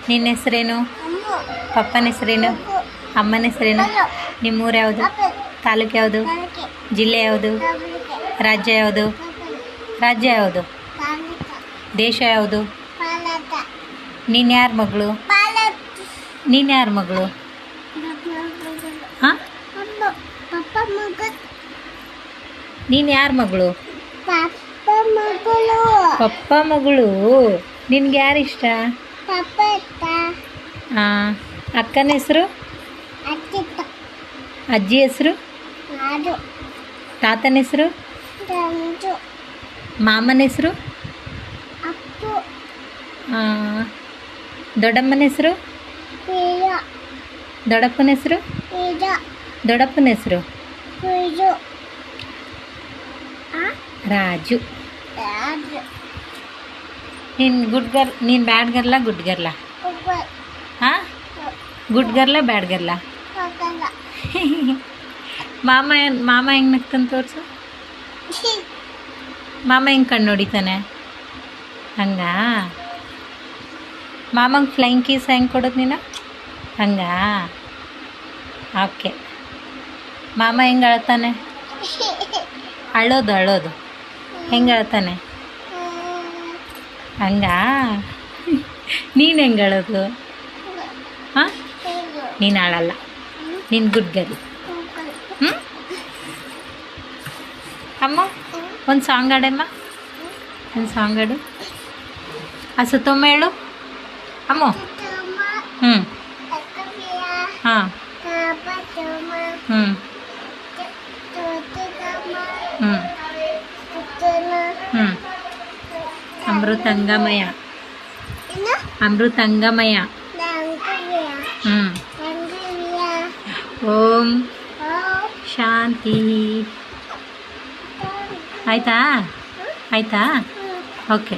ನಿನ್ನ ಹೆಸರೇನು? ಪಪ್ಪನ ಹೆಸರೇನು? ಅಮ್ಮನ ಹೆಸರೇನು? ನಿಮ್ಮೂರು ಯಾವುದು? ತಾಲೂಕು ಯಾವುದು? ಜಿಲ್ಲೆ ಯಾವುದು? ರಾಜ್ಯ ಯಾವುದು? ರಾಜ್ಯ ಯಾವುದು? ದೇಶ ಯಾವುದು? ನೀನು ಯಾರ ಮಗಳು? ನೀನು ಯಾರ ಮಗಳು? ಹಾಂ, ನೀನು ಯಾರ ಮಗಳು? ಪಪ್ಪ ಮಗಳು. ನಿನ್ಗೆ ಯಾರು ಇಷ್ಟ? ಹಾಂ, ಅಕ್ಕನ ಹೆಸರು? ಅಜ್ಜಿ ಹೆಸರು? ತಾತನ ಹೆಸರು? ಮಾಮನ ಹೆಸರು? ದೊಡ್ಡಮ್ಮನ ಹೆಸರು? ದೊಡ್ಡಪ್ಪನ ಹೆಸರು? ದೊಡ್ಡಪ್ಪನ ಹೆಸರು? ರಾಜು. ನೀನು ಗುಡ್ ಗರ್ಲ್, ನೀನು ಬ್ಯಾಡ್ ಗರ್ಲ ಗುಡ್ ಗರ್ಲ? ಹಾಂ, ಗುಡ್ ಗರ್ಲ ಬ್ಯಾಡ್ ಗರ್ಲ? ಮಾಮ ಹೆಂಗೆ ನಗ್ತಾನೆ ತೋರಿಸು. ಮಾಮ ಹೆಂಗೆ ಕಣ್ಣು ಹೊಡಿತಾನೆ? ಹಂಗಾ? ಮಾಮಂಗೆ ಫ್ಲೈಂಗ್ ಕೀಸ್ ಹೆಂಗೆ ಕೊಡೋದು ನೀನು? ಹಂಗಾ? ಓಕೆ. ಮಾಮ ಹೆಂಗೆ ಅಳ್ತಾನೆ? ಅಳೋದು ಹೆಂಗೆ ಅಳ್ತಾನೆ? ಹಂಗಾ? ನೀನು ಹೆಂಗೆ ಅಳೋದು? ಹಾಂ, ನೀನು ಅಳಲ್ಲ, ನೀನು ಗುಡ್ ಗರ್ಲ್. ಹ್ಞೂ. ಅಮ್ಮ ಒಂದು ಸಾಂಗ್ ಹಾಡಮ್ಮ, ಒಂದು ಸಾಂಗ್ ಹಾಡು. ಅಸತೊಮ್ಮ ಹೇಳು ಅಮ್ಮ. ಹ್ಞೂ. ಹಾಂ. ಹ್ಞೂ. ಹ್ಞೂ. ಹ್ಞೂ. ಅಮೃತಂಗಮಯ. ಅಮೃತಂಗಮಯ. ಹ್ಞೂ. ಓಂ ಶಾಂತಿ. ಆಯಿತಾ? ಆಯಿತಾ? ಓಕೆ.